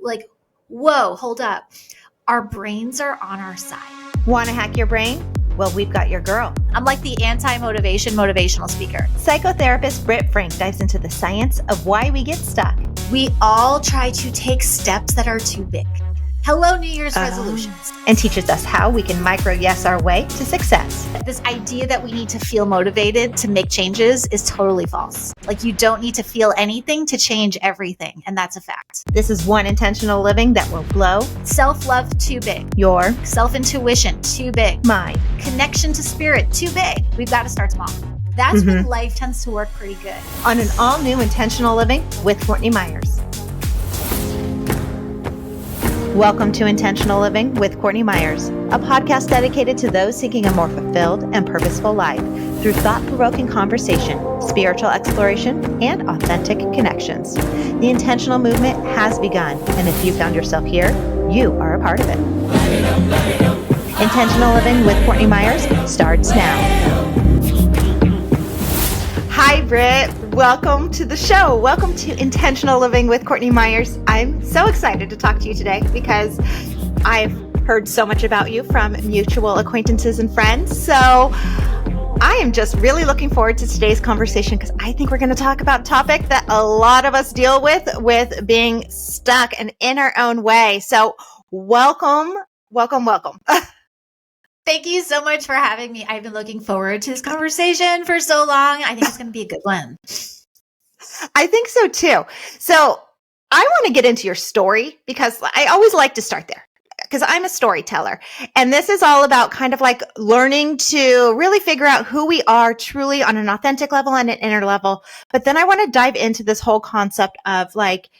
like, whoa, hold up. Our brains are on our side. Want to hack your brain? Well, we've got your girl. I'm like the motivational speaker. Psychotherapist Britt Frank dives into the science of why we get stuck. We all try to take steps that are too big. Hello, New Year's resolutions. And teaches us how we can micro-yes our way to success. This idea that we need to feel motivated to make changes is totally false. Like, you don't need to feel anything to change everything, and that's a fact. This is one intentional living that will blow Self-love, too big. your Self-intuition, too big. mind. Connection to spirit, too big. We've got to start small. That's when life tends to work pretty good. On an all-new intentional living with Courtney Myers. Welcome to Intentional Living with Courtney Myers, a podcast dedicated to those seeking a more fulfilled and purposeful life through thought-provoking conversation, spiritual exploration, and authentic connections. The intentional movement has begun, and if you found yourself here, you are a part of it. Intentional Living with Courtney Myers starts now. Hi, Britt. Welcome to the show. Welcome to Intentional Living with Courtney Myers. I'm so excited to talk to you today because I've heard so much about you from mutual acquaintances and friends. So I am just really looking forward to today's conversation because I think we're going to talk about a topic that a lot of us deal with being stuck and in our own way. So welcome. Thank you so much for having me. I've been looking forward to this conversation for so long. I think it's going to be a good one. I think so too. So I want to get into your story because I always like to start there because I'm a storyteller. And this is all about kind of like learning to really figure out who we are truly on an authentic level and an inner level. But then I want to dive into this whole concept of like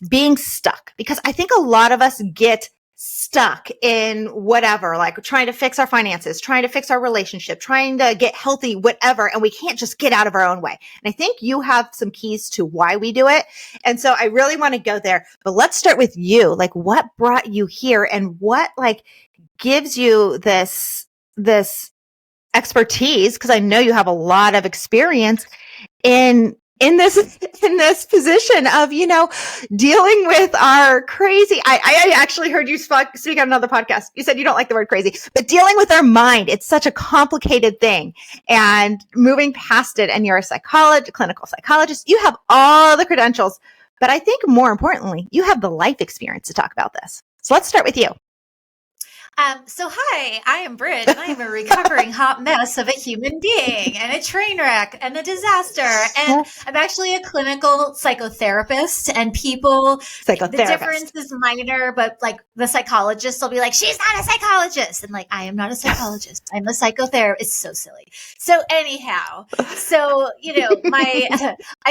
being stuck because I think a lot of us get stuck in whatever, like trying to fix our finances, trying to fix our relationship, trying to get healthy, whatever. And we can't just get out of our own way. And I think you have some keys to why we do it. And so I really want to go there, but let's start with you. Like what brought you here and what like gives you this expertise? Cause I know you have a lot of experience in this position of, dealing with our crazy, I actually heard you speak on another podcast. You said you don't like the word crazy, but dealing with our mind, it's such a complicated thing and moving past it. And you're a clinical psychologist. You have all the credentials, but I think more importantly, you have the life experience to talk about this. So let's start with you. So hi, I am Britt, and I am a recovering hot mess of a human being and a train wreck and a disaster. And I'm actually a clinical psychotherapist, and the difference is minor, but like the psychologist will be like, she's not a psychologist. And like, I am not a psychologist. I'm a psychotherapist. It's so silly. So anyhow, I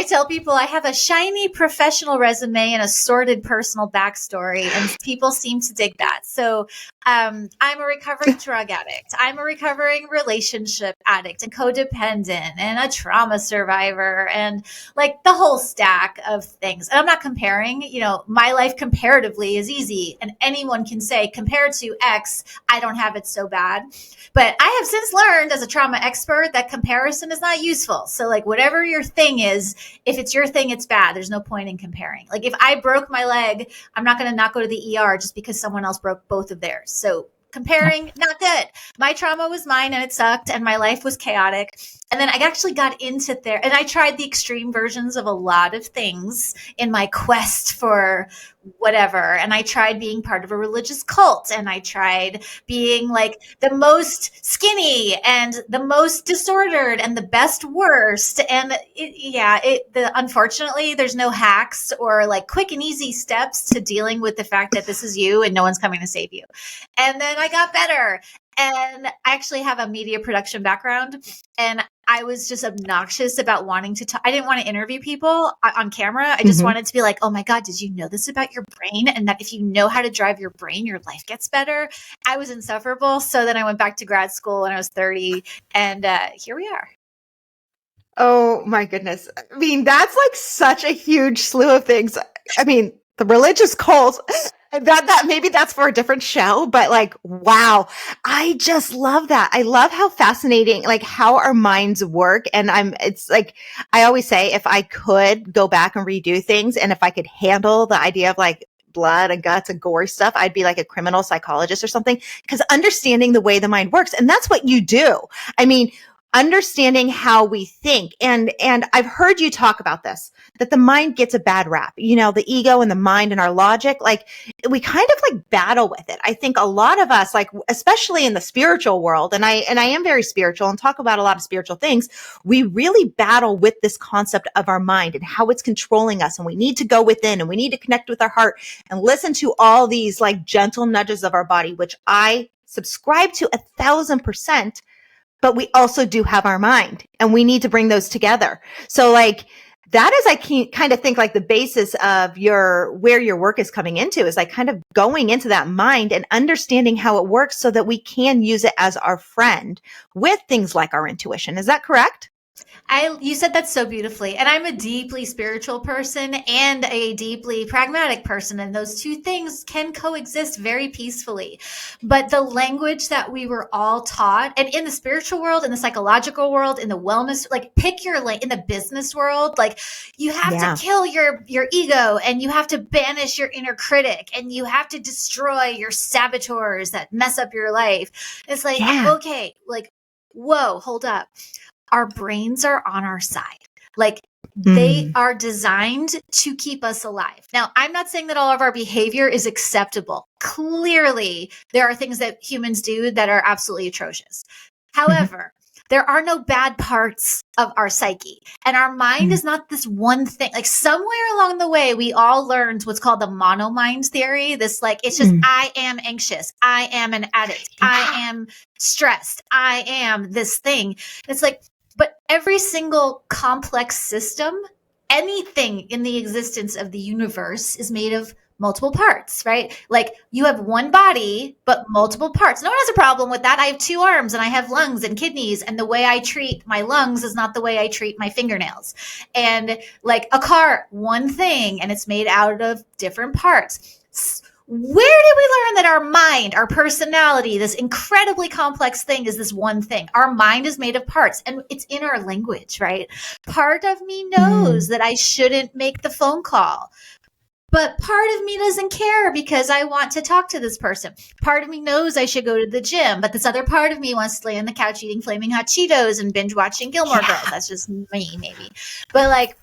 tell people I have a shiny professional resume and a sordid personal backstory, and people seem to dig that. So, I'm a recovering drug addict. I'm a recovering relationship addict and codependent and a trauma survivor and like the whole stack of things. And I'm not comparing, my life comparatively is easy and anyone can say compared to X, I don't have it so bad. But I have since learned as a trauma expert that comparison is not useful. So like whatever your thing is, if it's your thing, it's bad. There's no point in comparing. Like if I broke my leg, I'm not going to not go to the ER just because someone else broke both of theirs. So comparing, not good. My trauma was mine and it sucked and my life was chaotic. And then I actually got into there and I tried the extreme versions of a lot of things in my quest for whatever. And I tried being part of a religious cult and I tried being like the most skinny and the most disordered and the best worst. And unfortunately, there's no hacks or like quick and easy steps to dealing with the fact that this is you and no one's coming to save you. And then I got better. And I actually have a media production background and I was just obnoxious about wanting to talk. I didn't want to interview people on camera. I just wanted to be like, oh my God, did you know this about your brain? And that if you know how to drive your brain, your life gets better. I was insufferable. So then I went back to grad school when I was 30 and here we are. Oh my goodness. I mean, that's like such a huge slew of things. I mean, the religious cult, that maybe that's for a different show, but like, wow, I just love that. I love how fascinating, like how our minds work. And it's like, I always say, if I could go back and redo things and if I could handle the idea of like blood and guts and gory stuff. I'd be like a criminal psychologist or something, because understanding the way the mind works. And that's what you do. I mean, understanding how we think. And I've heard you talk about this, that the mind gets a bad rap, you know, the ego and the mind and our logic, like we kind of like battle with it. I think a lot of us, like, especially in the spiritual world, and I am very spiritual and talk about a lot of spiritual things. We really battle with this concept of our mind and how it's controlling us. And we need to go within and we need to connect with our heart and listen to all these like gentle nudges of our body, which I subscribe to 1,000%. But we also do have our mind and we need to bring those together. So like that is, I kind of think like the basis of where your work is coming into is like kind of going into that mind and understanding how it works so that we can use it as our friend with things like our intuition. Is that correct? You said that so beautifully. And I'm a deeply spiritual person and a deeply pragmatic person. And those two things can coexist very peacefully. But the language that we were all taught, and in the spiritual world, in the psychological world, in the wellness, like pick your lane, in the business world, like you have to kill your ego and you have to banish your inner critic and you have to destroy your saboteurs that mess up your life. It's like, okay, like, whoa, hold up. Our brains are on our side. Like they are designed to keep us alive. Now, I'm not saying that all of our behavior is acceptable. Clearly, there are things that humans do that are absolutely atrocious. However, there are no bad parts of our psyche. And our mind is not this one thing. Like somewhere along the way, we all learned what's called the monomind theory. This like, it's just, I am anxious. I am an addict. I am stressed. I am this thing. It's like, but every single complex system, anything in the existence of the universe is made of multiple parts, right? Like you have one body, but multiple parts. No one has a problem with that. I have 2 arms and I have lungs and kidneys. And the way I treat my lungs is not the way I treat my fingernails. And like a car, one thing, and it's made out of different parts. Where did we learn that our mind, our personality, this incredibly complex thing is this one thing? Our mind is made of parts and it's in our language, right? Part of me knows that I shouldn't make the phone call, but part of me doesn't care because I want to talk to this person. Part of me knows I should go to the gym, but this other part of me wants to lay on the couch eating flaming hot Cheetos and binge watching Gilmore Girls. That's just me, maybe. But like,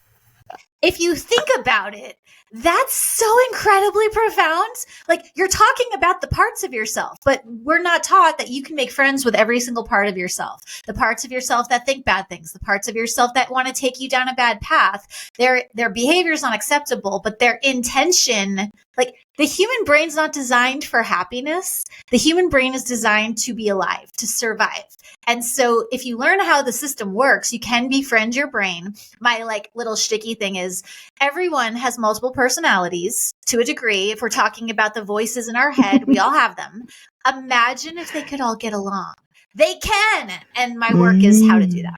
if you think about it, that's so incredibly profound. Like you're talking about the parts of yourself, but we're not taught that you can make friends with every single part of yourself. The parts of yourself that think bad things, the parts of yourself that want to take you down a bad path. Their behavior is not acceptable, but their intention, like the human brain's not designed for happiness. The human brain is designed to be alive, to survive. And so if you learn how the system works, you can befriend your brain. My like little shticky thing is everyone has multiple personalities to a degree. If we're talking about the voices in our head, we all have them. Imagine if they could all get along. They can. And my work is how to do that.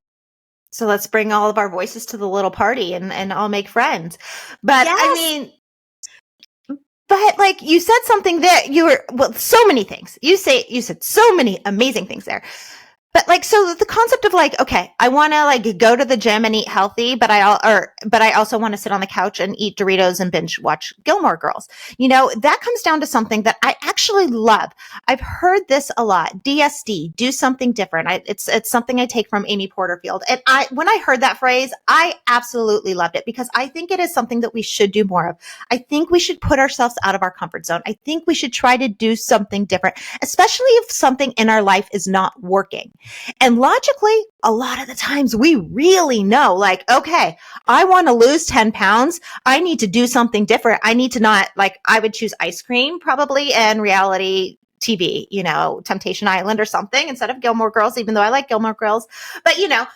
So let's bring all of our voices to the little party and all make friends. But I mean, but like you said something that so many things. You said so many amazing things there. But like, so the concept of like, okay, I want to like go to the gym and eat healthy, but I also want to sit on the couch and eat Doritos and binge watch Gilmore Girls. You know, that comes down to something that I actually love. I've heard this a lot. DSD, do something different. It's something I take from Amy Porterfield. And when I heard that phrase, I absolutely loved it because I think it is something that we should do more of. I think we should put ourselves out of our comfort zone. I think we should try to do something different, especially if something in our life is not working. And logically, a lot of the times we really know, like, okay, I want to lose 10 pounds. I need to do something different. I need to not, like, I would choose ice cream probably and reality TV, you know, Temptation Island or something instead of Gilmore Girls, even though I like Gilmore Girls. But, you know,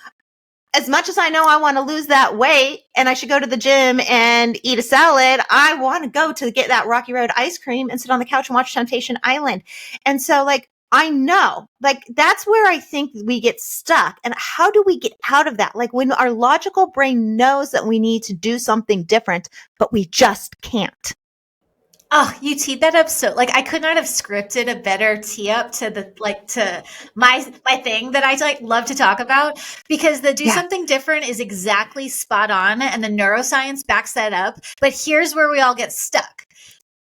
as much as I know I want to lose that weight and I should go to the gym and eat a salad, I want to go to get that Rocky Road ice cream and sit on the couch and watch Temptation Island. And so, like, I know, like, that's where I think we get stuck. And how do we get out of that? Like when our logical brain knows that we need to do something different, but we just can't. Oh, you teed that up so like I could not have scripted a better tee up to to my thing that I like love to talk about because the do something different is exactly spot on and the neuroscience backs that up. But here's where we all get stuck.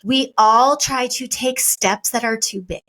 we all try to take steps that are too big.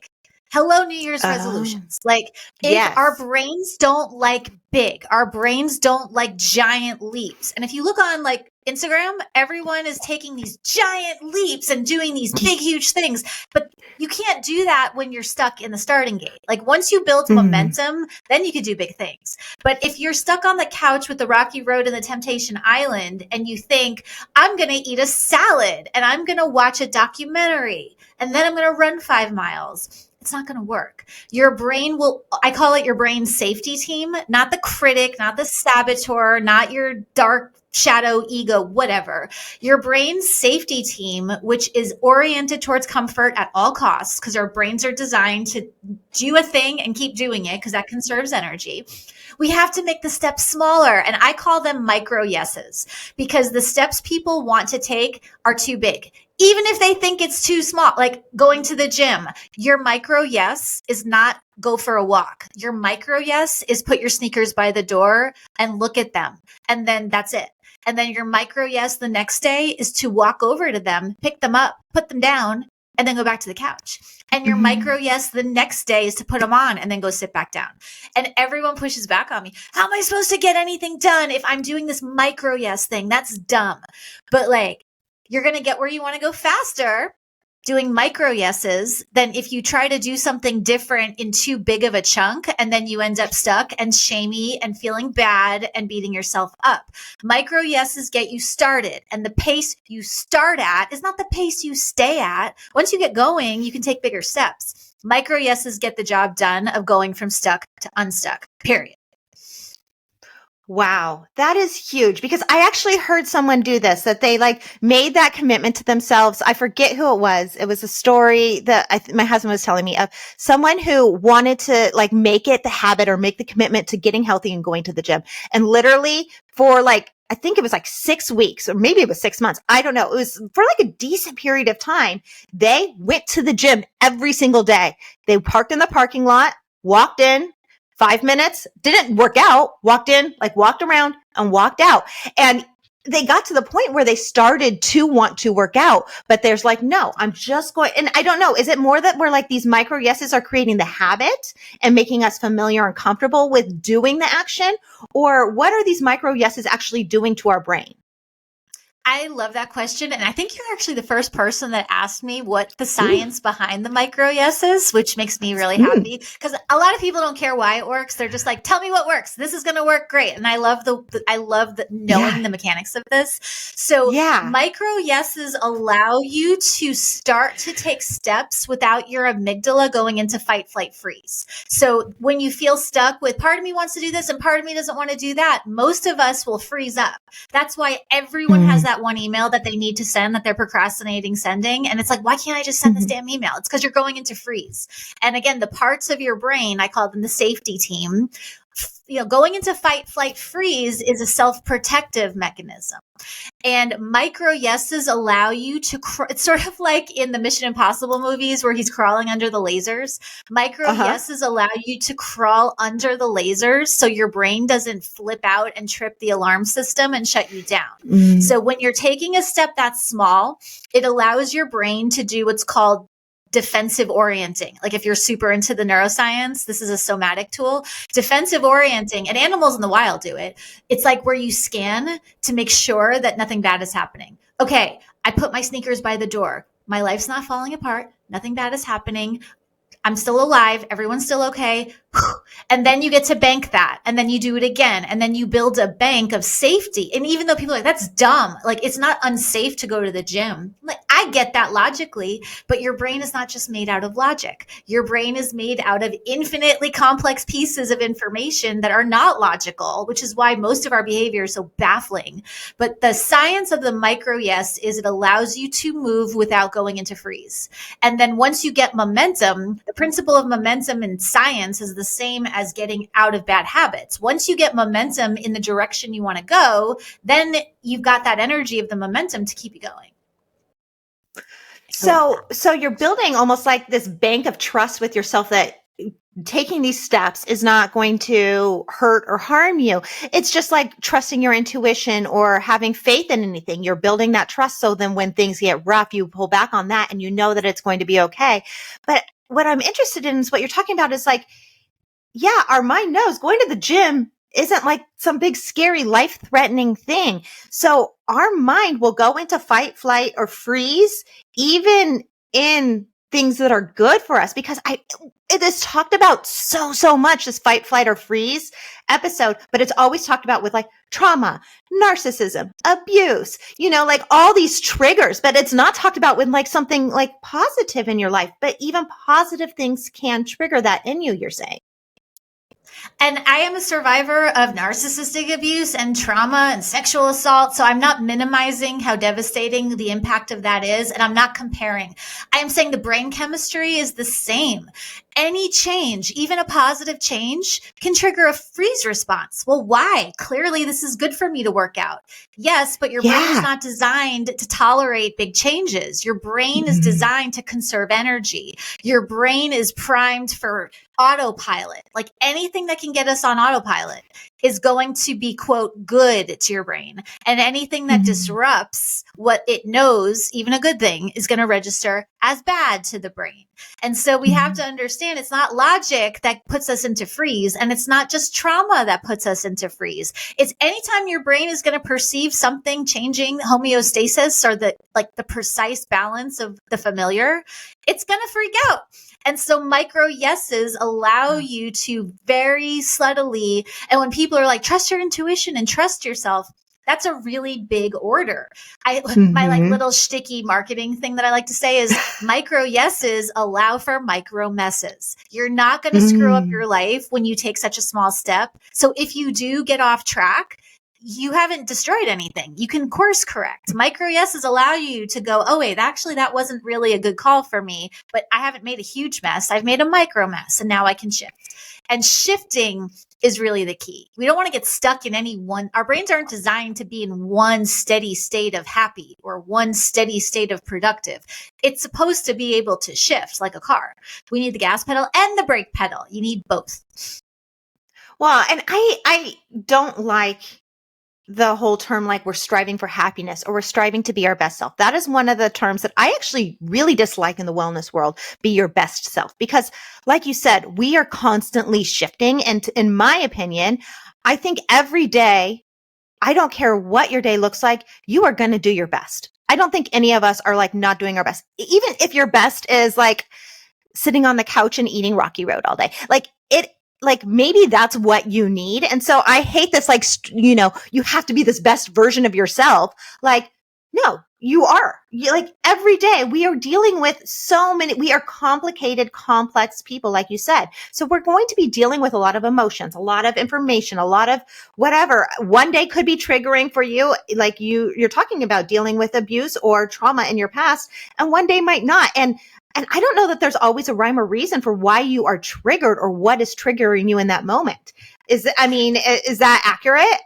Hello, New Year's Oh, resolutions. Like, if our yes. brains don't like big, our brains don't like giant leaps. And if you look on like Instagram, everyone is taking these giant leaps and doing these big, huge things. But you can't do that when you're stuck in the starting gate. Like, once you build momentum, then you can do big things. But if you're stuck on the couch with the rocky road and the temptation island, and you think, I'm going to eat a salad and I'm going to watch a documentary and then I'm going to run 5 miles, it's not going to work. Your brain will, I call it your brain safety team, not the critic, not the saboteur, not your dark shadow ego, whatever. Your brain's safety team, which is oriented towards comfort at all costs, because our brains are designed to do a thing and keep doing it because that conserves energy. We have to make the steps smaller. And I call them micro yeses, because the steps people want to take are too big. Even if they think it's too small, like going to the gym, your micro yes is not go for a walk. Your micro yes is put your sneakers by the door and look at them. And then that's it. And then your micro yes the next day is to walk over to them, pick them up, put them down, and then go back to the couch. And your micro yes the next day is to put them on and then go sit back down. And everyone pushes back on me. How am I supposed to get anything done if I'm doing this micro yes thing? That's dumb. But like, you're going to get where you want to go faster doing micro yeses than if you try to do something different in too big of a chunk and then you end up stuck and shamey and feeling bad and beating yourself up. Micro yeses get you started, and the pace you start at is not the pace you stay at. Once you get going, you can take bigger steps. Micro yeses get the job done of going from stuck to unstuck, period. Wow, that is huge, because I actually heard someone do this, that they like made that commitment to themselves. I forget who it was. It was a story that my husband was telling me of someone who wanted to like make it the habit or make the commitment to getting healthy and going to the gym. And literally for like, I think it was like 6 weeks, or maybe it was 6 months. I don't know. It was for like a decent period of time. They went to the gym every single day. They parked in the parking lot, walked in, 5 minutes, didn't work out, walked in, like walked around and walked out. And they got to the point where they started to want to work out, but there's like, no, I'm just going. And I don't know, is it more that we're like these micro yeses are creating the habit and making us familiar and comfortable with doing the action? Or what are these micro yeses actually doing to our brain? I love that question. And I think you're actually the first person that asked me what the science behind the micro yes is, which makes me really happy, because a lot of people don't care why it works. They're just like, tell me what works. This is going to work great. And I love knowing the mechanics of this. So micro yeses allow you to start to take steps without your amygdala going into fight, flight, freeze. So when you feel stuck with part of me wants to do this and part of me doesn't want to do that, most of us will freeze up. That's why everyone has that one email that they need to send that they're procrastinating sending. And it's like, why can't I just send this damn email? It's because you're going into freeze. And again, the parts of your brain, I call them the safety team. You know, going into fight, flight, freeze is a self-protective mechanism. And micro yeses allow you to, it's sort of like in the Mission Impossible movies where he's crawling under the lasers. Micro yeses allow you to crawl under the lasers so your brain doesn't flip out and trip the alarm system and shut you down. So when you're taking a step that's small, it allows your brain to do what's called defensive orienting. Like if you're super into the neuroscience, this is a somatic tool. Defensive orienting, and animals in the wild do it. It's like where you scan to make sure that nothing bad is happening. Okay, I put my sneakers by the door. My life's not falling apart. Nothing bad is happening. I'm still alive. Everyone's still okay. And then you get to bank that. And then you do it again. And then you build a bank of safety. And even though people are like, that's dumb. Like, it's not unsafe to go to the gym. Like, I get that logically, but your brain is not just made out of logic. Your brain is made out of infinitely complex pieces of information that are not logical, which is why most of our behavior is so baffling. But the science of the micro yes is it allows you to move without going into freeze. And then once you get momentum, the principle of momentum in science is the same as getting out of bad habits. Once you get momentum in the direction you want to go, then you've got that energy of the momentum to keep you going. So you're building almost like this bank of trust with yourself that taking these steps is not going to hurt or harm you. It's just like trusting your intuition or having faith in anything. You're building that trust. So then when things get rough, you pull back on that and you know that it's going to be okay. But what I'm interested in is what you're talking about is like, yeah, our mind knows going to the gym isn't like some big scary life threatening thing. So our mind will go into fight, flight, or freeze, even in things that are good for us, because it is talked about so much, this fight, flight, or freeze episode, but it's always talked about with like trauma, narcissism, abuse, like all these triggers, but it's not talked about with like something like positive in your life, but even positive things can trigger that in you, you're saying. And I am a survivor of narcissistic abuse and trauma and sexual assault. So I'm not minimizing how devastating the impact of that is. And I'm not comparing. I am saying the brain chemistry is the same. Any change, even a positive change, can trigger a freeze response. Well, why? Clearly, this is good for me to work out. Yes, but your brain is not designed to tolerate big changes. Your brain is designed to conserve energy. Your brain is primed for autopilot. Like anything that can get us on autopilot is going to be, quote, good to your brain. And anything that disrupts what it knows, even a good thing, is going to register as bad to the brain. And so we have to understand it's not logic that puts us into freeze, and it's not just trauma that puts us into freeze. It's anytime your brain is going to perceive something changing homeostasis or the precise balance of the familiar, it's going to freak out. And so micro yeses allow you to very subtly, and when people are like, trust your intuition and trust yourself, that's a really big order. My like little shticky marketing thing that I like to say is micro yeses allow for micro messes. You're not going to screw up your life when you take such a small step. So if you do get off track, you haven't destroyed anything. You can course correct. Micro yeses allow you to go, oh, wait, actually, that wasn't really a good call for me, but I haven't made a huge mess. I've made a micro mess, and now I can shift. And shifting is really the key. We don't want to get stuck in any one. Our brains aren't designed to be in one steady state of happy or one steady state of productive. It's supposed to be able to shift like a car. We need the gas pedal and the brake pedal. You need both. Well, and I don't like the whole term like we're striving for happiness or we're striving to be our best self. That is one of the terms that I actually really dislike in the wellness world, be your best self. Because like you said, we are constantly shifting. And in my opinion, I think every day, I don't care what your day looks like, you are going to do your best. I don't think any of us are like not doing our best. Even if your best is like sitting on the couch and eating Rocky Road all day, like maybe that's what you need. And so I hate this, like, you have to be this best version of yourself. Like, no, you are. Like every day we are dealing with we are complicated, complex people, like you said. So we're going to be dealing with a lot of emotions, a lot of information, a lot of whatever. One day could be triggering for you. Like you're talking about dealing with abuse or trauma in your past, and one day might not. And I don't know that there's always a rhyme or reason for why you are triggered or what is triggering you in that moment. Is that accurate?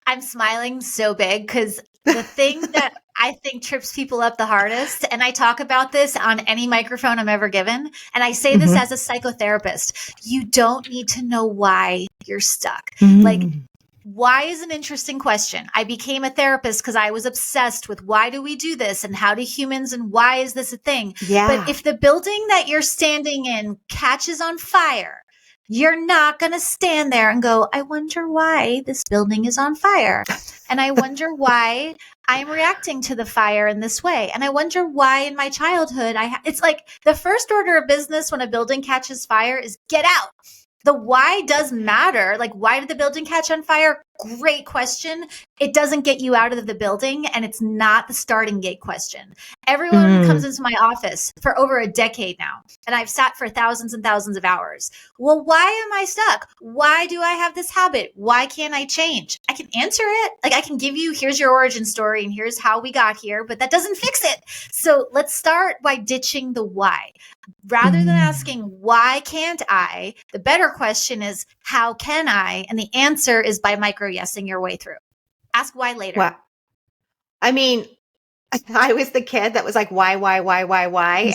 I'm smiling so big because the thing that I think trips people up the hardest, and I talk about this on any microphone I'm ever given, and I say this as a psychotherapist, you don't need to know why you're stuck. Like, why is an interesting question. I became a therapist because I was obsessed with why do we do this and how do humans and why is this a thing? Yeah. But if the building that you're standing in catches on fire, you're not going to stand there and go, I wonder why this building is on fire. And I wonder why I'm reacting to the fire in this way. And I wonder why in my childhood, it's like the first order of business when a building catches fire is get out. The why does matter. Like, why did the building catch on fire? Great question. It doesn't get you out of the building, and it's not the starting gate question. Everyone comes into my office for over a decade now, and I've sat for thousands and thousands of hours. Well, why am I stuck? Why do I have this habit? Why can't I change? I can answer it. Like, I can give you, here's your origin story, and here's how we got here, but that doesn't fix it. So let's start by ditching the why. Rather than asking, why can't I? The better question is, how can I? And the answer is by micro-yesing your way through. Ask why later. Well, I mean, I was the kid that was like, why?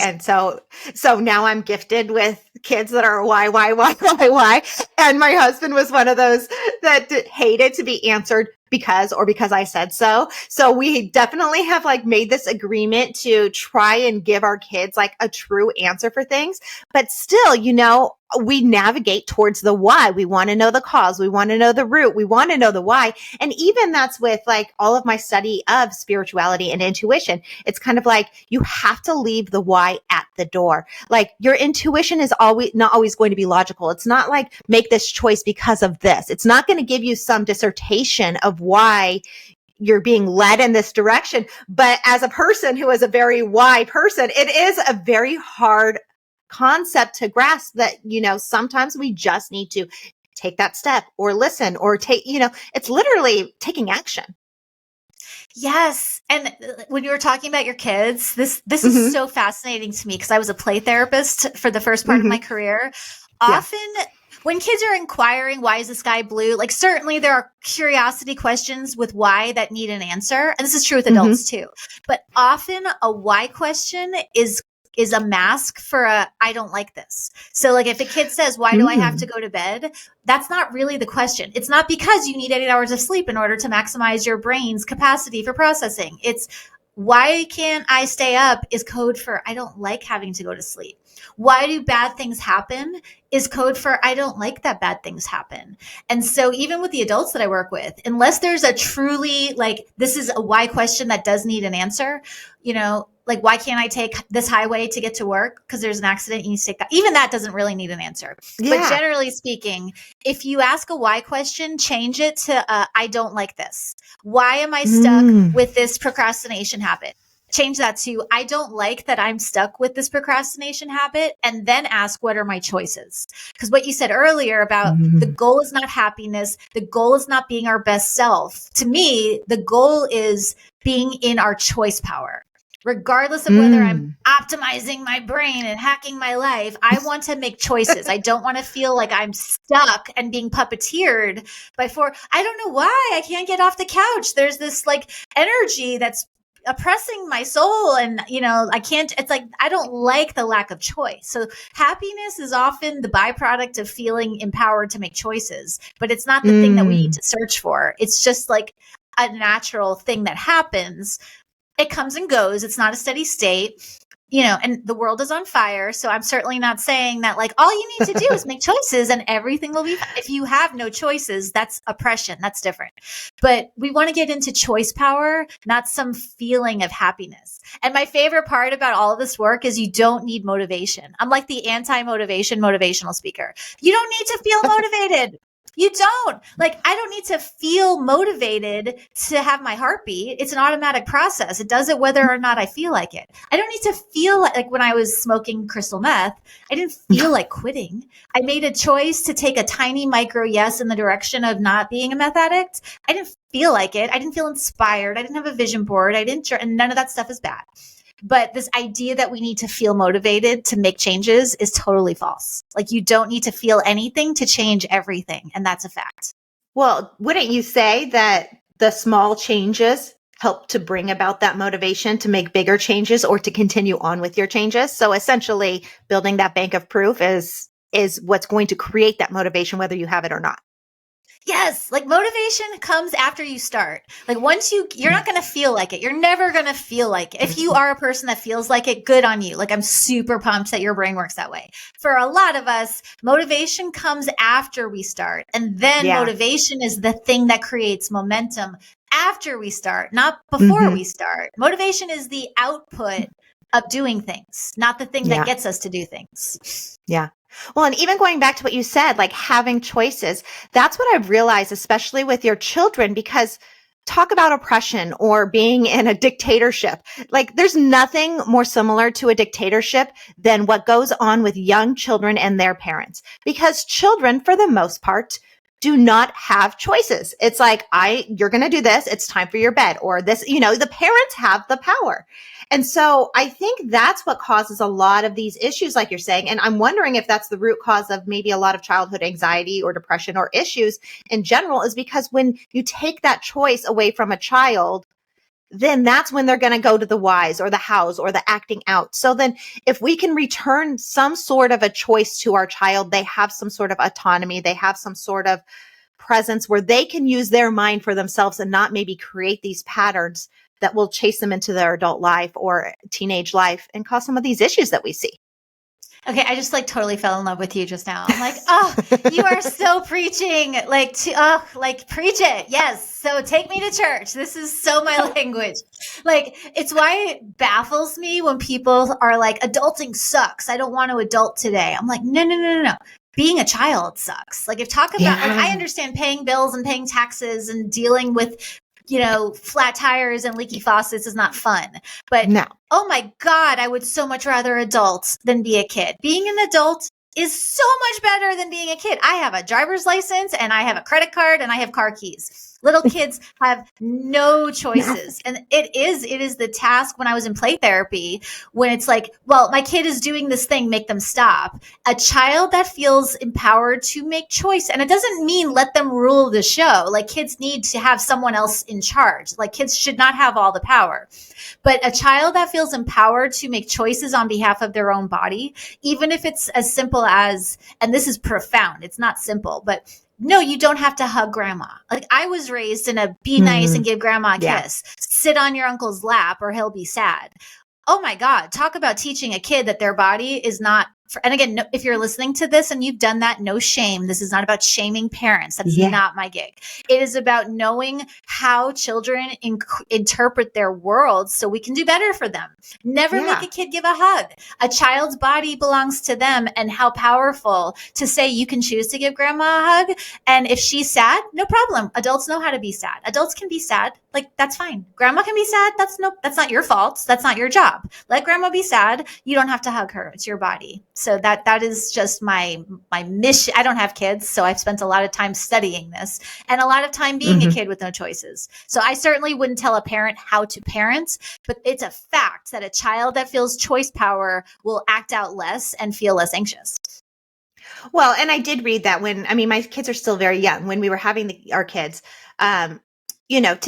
And so now I'm gifted with kids that are why. And my husband was one of those that hated to be answered because I said so. So we definitely have like made this agreement to try and give our kids like a true answer for things. But still, we navigate towards the why. We want to know the cause. We want to know the root. We want to know the why. And even that's with like all of my study of spirituality and intuition. It's kind of like you have to leave the why at the door. Like your intuition is not always going to be logical. It's not like make this choice because of this. It's not going to give you some dissertation of why you're being led in this direction. But as a person who is a very why person, it is a very hard concept to grasp that, sometimes we just need to take that step or listen or it's literally taking action. Yes. And when you were talking about your kids, this is so fascinating to me because I was a play therapist for the first part of my career. Often when kids are inquiring, why is the sky blue? Like certainly there are curiosity questions with why that need an answer. And this is true with adults too. But often a why question is a mask for I don't like this. So like if a kid says, why do I have to go to bed? That's not really the question. It's not because you need 8 hours of sleep in order to maximize your brain's capacity for processing. It's why can't I stay up is code for I don't like having to go to sleep. Why do bad things happen is code for I don't like that bad things happen. And so even with the adults that I work with, unless there's a truly like, this is a why question that does need an answer, like, why can't I take this highway to get to work? Because there's an accident. You need to take that. Even that doesn't really need an answer. Yeah. But generally speaking, if you ask a why question, change it to I don't like this. Why am I stuck with this procrastination habit? Change that to I don't like that I'm stuck with this procrastination habit, and then ask what are my choices? Because what you said earlier about the goal is not happiness, the goal is not being our best self. To me, the goal is being in our choice power. Regardless of whether I'm optimizing my brain and hacking my life, I want to make choices. I don't want to feel like I'm stuck and being puppeteered by I don't know why I can't get off the couch. There's this like energy that's oppressing my soul and I can't, it's like I don't like the lack of choice. So happiness is often the byproduct of feeling empowered to make choices, but it's not the thing that we need to search for. It's just like a natural thing that happens. It comes and goes. It's not a steady state, and the world is on fire. So I'm certainly not saying that like all you need to do is make choices and everything will be fine. If you have no choices, that's oppression. That's different. But we want to get into choice power, not some feeling of happiness. And my favorite part about all of this work is you don't need motivation. I'm like the anti-motivation motivational speaker. You don't need to feel motivated. You don't. Like, I don't need to feel motivated to have my heart beat. It's an automatic process. It does it whether or not I feel like it. I don't need to feel like when I was smoking crystal meth, I didn't feel like quitting. I made a choice to take a tiny micro yes in the direction of not being a meth addict. I didn't feel like it. I didn't feel inspired. I didn't have a vision board. And none of that stuff is bad. But this idea that we need to feel motivated to make changes is totally false. Like you don't need to feel anything to change everything. And that's a fact. Well, wouldn't you say that the small changes help to bring about that motivation to make bigger changes or to continue on with your changes? So essentially building that bank of proof is what's going to create that motivation, whether you have it or not. Yes. Like motivation comes after you start. Like once you're not going to feel like it. You're never going to feel like it. If you are a person that feels like it, good on you. Like I'm super pumped that your brain works that way. For a lot of us, motivation comes after we start. And then motivation is the thing that creates momentum after we start, not before we start. Motivation is the output of doing things, not the thing that gets us to do things. Yeah. Well, and even going back to what you said, like having choices, that's what I've realized, especially with your children, because talk about oppression or being in a dictatorship. Like there's nothing more similar to a dictatorship than what goes on with young children and their parents, because children, for the most part, do not have choices. It's like, you're going to do this. It's time for your bed or this, the parents have the power. And so I think that's what causes a lot of these issues, like you're saying. And I'm wondering if that's the root cause of maybe a lot of childhood anxiety or depression or issues in general, is because when you take that choice away from a child, then that's when they're going to go to the whys or the hows or the acting out. So then if we can return some sort of a choice to our child, they have some sort of autonomy, they have some sort of presence where they can use their mind for themselves and not maybe create these patterns that will chase them into their adult life or teenage life and cause some of these issues that we see. Okay, I just like totally fell in love with you just now. I'm like, oh, you are so preaching. Like, preach it. Yes. So take me to church. This is so my language. Like, it's why it baffles me when people are like, adulting sucks. I don't want to adult today. I'm like, no. Being a child sucks. Like, like, I understand paying bills and paying taxes and dealing with, flat tires and leaky faucets is not fun. But no. Oh my God, I would so much rather adult than be a kid. Being an adult is so much better than being a kid. I have a driver's license and I have a credit card and I have car keys. Little kids have no choices. And it is the task when I was in play therapy, when it's like, well, my kid is doing this thing, make them stop. A child that feels empowered to make choice. And it doesn't mean let them rule the show. Like, kids need to have someone else in charge. Like, kids should not have all the power. But a child that feels empowered to make choices on behalf of their own body, even if it's as simple as, and this is profound, it's not simple, but no, you don't have to hug grandma. Like, I was raised in a be nice and give grandma a kiss, sit on your uncle's lap or he'll be sad. Oh my God, talk about teaching a kid that their body is not, and again, if you're listening to this and you've done that, no shame. This is not about shaming parents. That's not my gig. It is about knowing how children interpret their world so we can do better for them. Never make a kid give a hug. A child's body belongs to them, and how powerful to say you can choose to give grandma a hug. And if she's sad, no problem. Adults know how to be sad. Adults can be sad. Like, that's fine. Grandma can be sad. That's not your fault. That's not your job. Let grandma be sad. You don't have to hug her. It's your body. So that is just my mission. I don't have kids, so I've spent a lot of time studying this and a lot of time being a kid with no choices. So I certainly wouldn't tell a parent how to parent, but it's a fact that a child that feels choice power will act out less and feel less anxious. Well, and I did read that my kids are still very young, when we were having our kids, to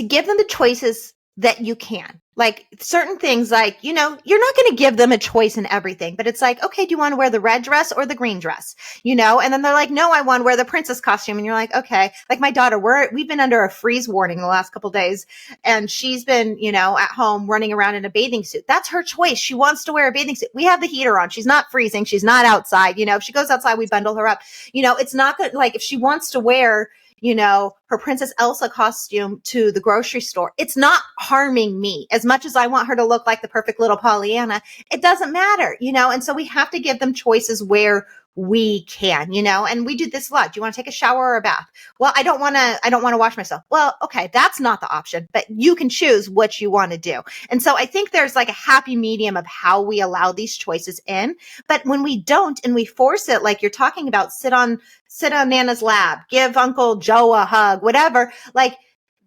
give them the choices that you can. Like, certain things, like, you're not going to give them a choice in everything, but it's like, okay, do you want to wear the red dress or the green dress? And then they're like, no, I want to wear the princess costume. And you're like, okay. Like, my daughter, we've been under a freeze warning the last couple of days, and she's been, at home running around in a bathing suit. That's her choice. She wants to wear a bathing suit. We have the heater on. She's not freezing. She's not outside. If she goes outside, we bundle her up. It's not good. Like, if she wants to wear, her Princess Elsa costume to the grocery store, it's not harming me. As much as I want her to look like the perfect little Pollyanna, it doesn't matter, and so we have to give them choices where we can, and we do this a lot. Do you want to take a shower or a bath? Well, I don't want to wash myself. Well, okay, that's not the option, but you can choose what you want to do. And so I think there's like a happy medium of how we allow these choices in. But when we don't and we force it, like you're talking about, sit on Nana's lap, give Uncle Joe a hug, whatever, like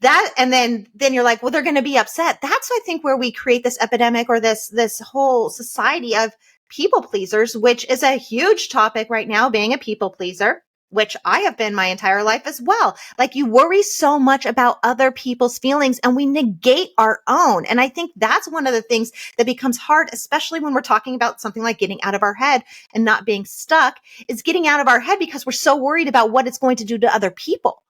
that. And then you're like, well, they're going to be upset. That's, I think, where we create this epidemic or this whole society of people pleasers, which is a huge topic right now, being a people pleaser, which I have been my entire life as well. Like, you worry so much about other people's feelings and we negate our own. And I think that's one of the things that becomes hard, especially when we're talking about something like getting out of our head and not being stuck, is getting out of our head because we're so worried about what it's going to do to other people,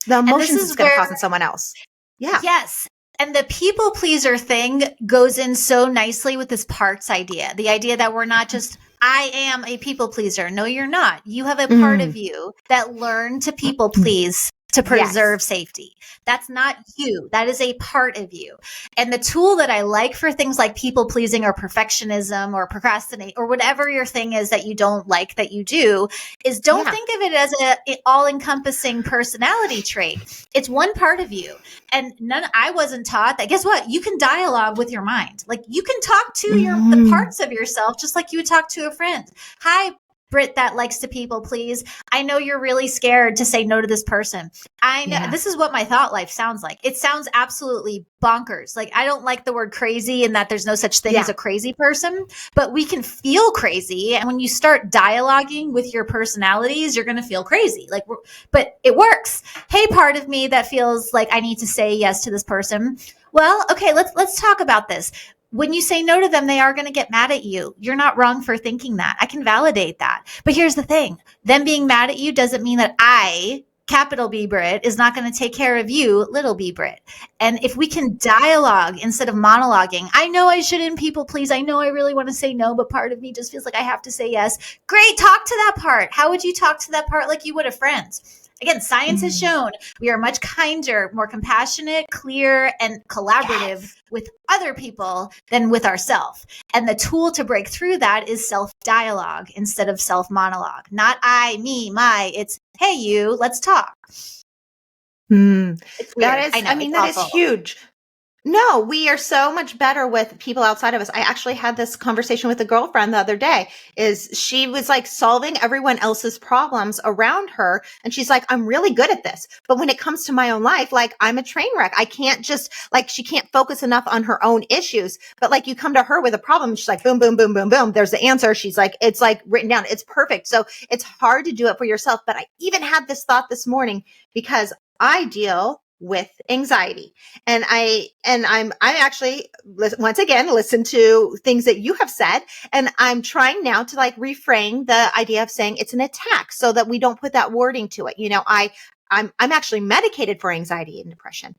the emotions it's going to cause in someone else. Yeah. Yes. And the people pleaser thing goes in so nicely with this parts idea. The idea that we're not just, I am a people pleaser. No, you're not. You have a part of you that learned to people please to preserve safety. That's not you. That is a part of you. And the tool that I like for things like people pleasing or perfectionism or procrastinate or whatever your thing is that you don't like that you do is don't think of it as an all-encompassing personality trait. It's one part of you. And I wasn't taught that. Guess what? You can dialogue with your mind. Like, you can talk to the parts of yourself just like you would talk to a friend. Hi, Britt that likes to people please. I know you're really scared to say no to this person. I know this is what my thought life sounds like. It sounds absolutely bonkers. Like, I don't like the word crazy and that there's no such thing as a crazy person, but we can feel crazy. And when you start dialoguing with your personalities, you're going to feel crazy. Like, but it works. Hey, part of me that feels like I need to say yes to this person. Well, okay, let's talk about this. When you say no to them, they are going to get mad at you. You're not wrong for thinking that. I can validate that. But here's the thing. Them being mad at you doesn't mean that I, capital B Britt, is not going to take care of you, little b Britt. And if we can dialogue instead of monologuing, I know I shouldn't people please. I know I really want to say no, but part of me just feels like I have to say yes. Great. Talk to that part. How would you talk to that part like you would a friend? Again, science has shown we are much kinder, more compassionate, clear, and collaborative with other people than with ourselves. And the tool to break through that is self-dialogue instead of self-monologue. Not I, me, my. It's, hey, you, let's talk. It's weird. That is, that is huge. No, we are so much better with people outside of us. I actually had this conversation with a girlfriend the other day. She was like solving everyone else's problems around her. And she's like, I'm really good at this. But when it comes to my own life, like, I'm a train wreck. I can't just, like, she can't focus enough on her own issues. But like, you come to her with a problem and she's like, boom, boom, boom, boom, boom. There's the answer. She's like, it's like written down. It's perfect. So it's hard to do it for yourself. But I even had this thought this morning because I deal with anxiety. And I'm actually, once again, listen to things that you have said. And I'm trying now to like reframe the idea of saying it's an attack so that we don't put that wording to it. You know, I'm actually medicated for anxiety and depression.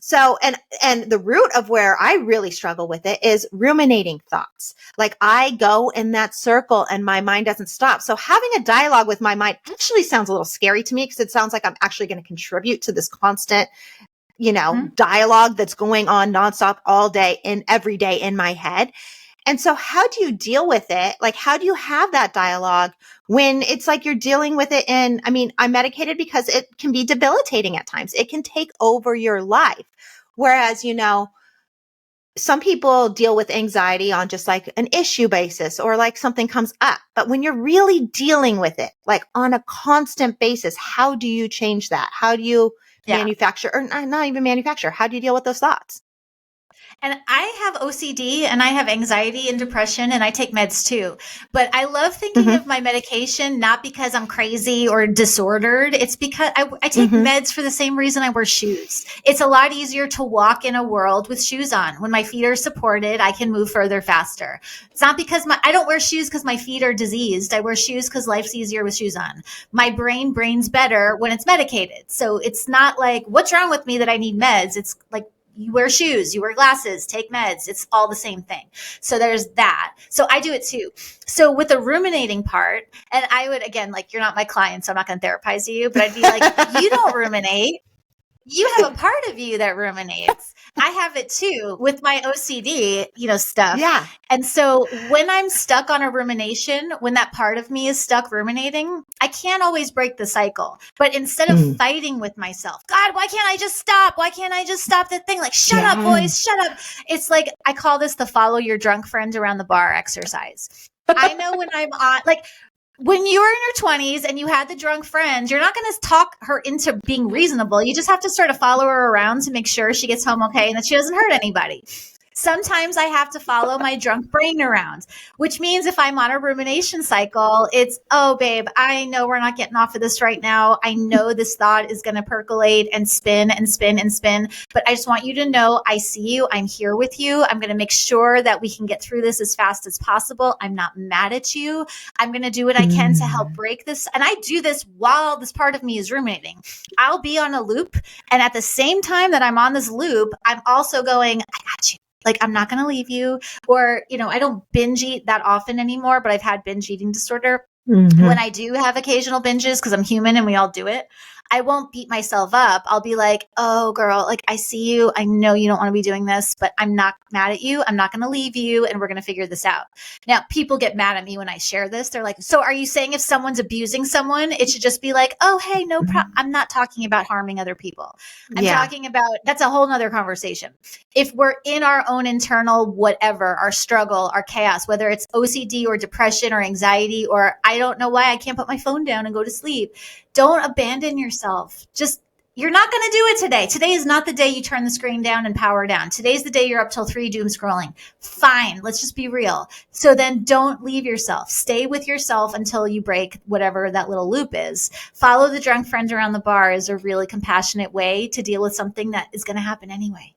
So the root of where I really struggle with it is ruminating thoughts. Like, I go in that circle and my mind doesn't stop. So having a dialogue with my mind actually sounds a little scary to me because it sounds like I'm actually going to contribute to this constant, dialogue that's going on nonstop all day and every day in my head. And so how do you deal with it? Like, how do you have that dialogue when it's like you're dealing with it I'm medicated because it can be debilitating at times. It can take over your life. Whereas, some people deal with anxiety on just like an issue basis or like something comes up. But when you're really dealing with it, like on a constant basis, how do you change that? How do you manufacture or not even manufacture? How do you deal with those thoughts? And I have OCD and I have anxiety and depression and I take meds too. But I love thinking of my medication, not because I'm crazy or disordered. It's because I take meds for the same reason I wear shoes. It's a lot easier to walk in a world with shoes on. When my feet are supported, I can move further faster. It's not because I don't wear shoes because my feet are diseased. I wear shoes because life's easier with shoes on. My brains better when it's medicated. So it's not like, what's wrong with me that I need meds? It's like, you wear shoes, you wear glasses, take meds. It's all the same thing. So there's that. So I do it too. So with the ruminating part, and I would, again, like, you're not my client, so I'm not going to therapize you, but I'd be like, you don't ruminate. You have a part of you that ruminates. I have it too with my OCD, stuff. Yeah. And so when I'm stuck on a rumination, when that part of me is stuck ruminating, I can't always break the cycle. But instead of fighting with myself, God, why can't I just stop? Why can't I just stop the thing? Like, shut up, boys, shut up. It's like, I call this the follow your drunk friend around the bar exercise. I know when I'm on, like, when you were in your 20s and you had the drunk friend, you're not going to talk her into being reasonable. You just have to sort of follow her around to make sure she gets home okay and that she doesn't hurt anybody. Sometimes I have to follow my drunk brain around, which means if I'm on a rumination cycle, it's, oh, babe, I know we're not getting off of this right now. I know this thought is going to percolate and spin and spin and spin, but I just want you to know I see you. I'm here with you. I'm going to make sure that we can get through this as fast as possible. I'm not mad at you. I'm going to do what I can to help break this. And I do this while this part of me is ruminating. I'll be on a loop. And at the same time that I'm on this loop, I'm also going, I got you. Like, I'm not going to leave you. Or, I don't binge eat that often anymore, but I've had binge eating disorder. When I do have occasional binges, because I'm human and we all do it, I won't beat myself up. I'll be like, oh girl, like I see you. I know you don't want to be doing this, but I'm not mad at you. I'm not going to leave you, and we're going to figure this out. Now, people get mad at me when I share this. They're like, so are you saying if someone's abusing someone, it should just be like, oh, hey, no problem. I'm not talking about harming other people. I'm talking about, that's a whole nother conversation. If we're in our own internal whatever, our struggle, our chaos, whether it's OCD or depression or anxiety, or I don't know why I can't put my phone down and go to sleep, don't abandon yourself. Just, you're not going to do it today. Today is not the day you turn the screen down and power down. Today's the day you're up till 3 doom scrolling. Fine. Let's just be real. So then don't leave yourself. Stay with yourself until you break whatever that little loop is. Follow the drunk friend around the bar is a really compassionate way to deal with something that is going to happen anyway.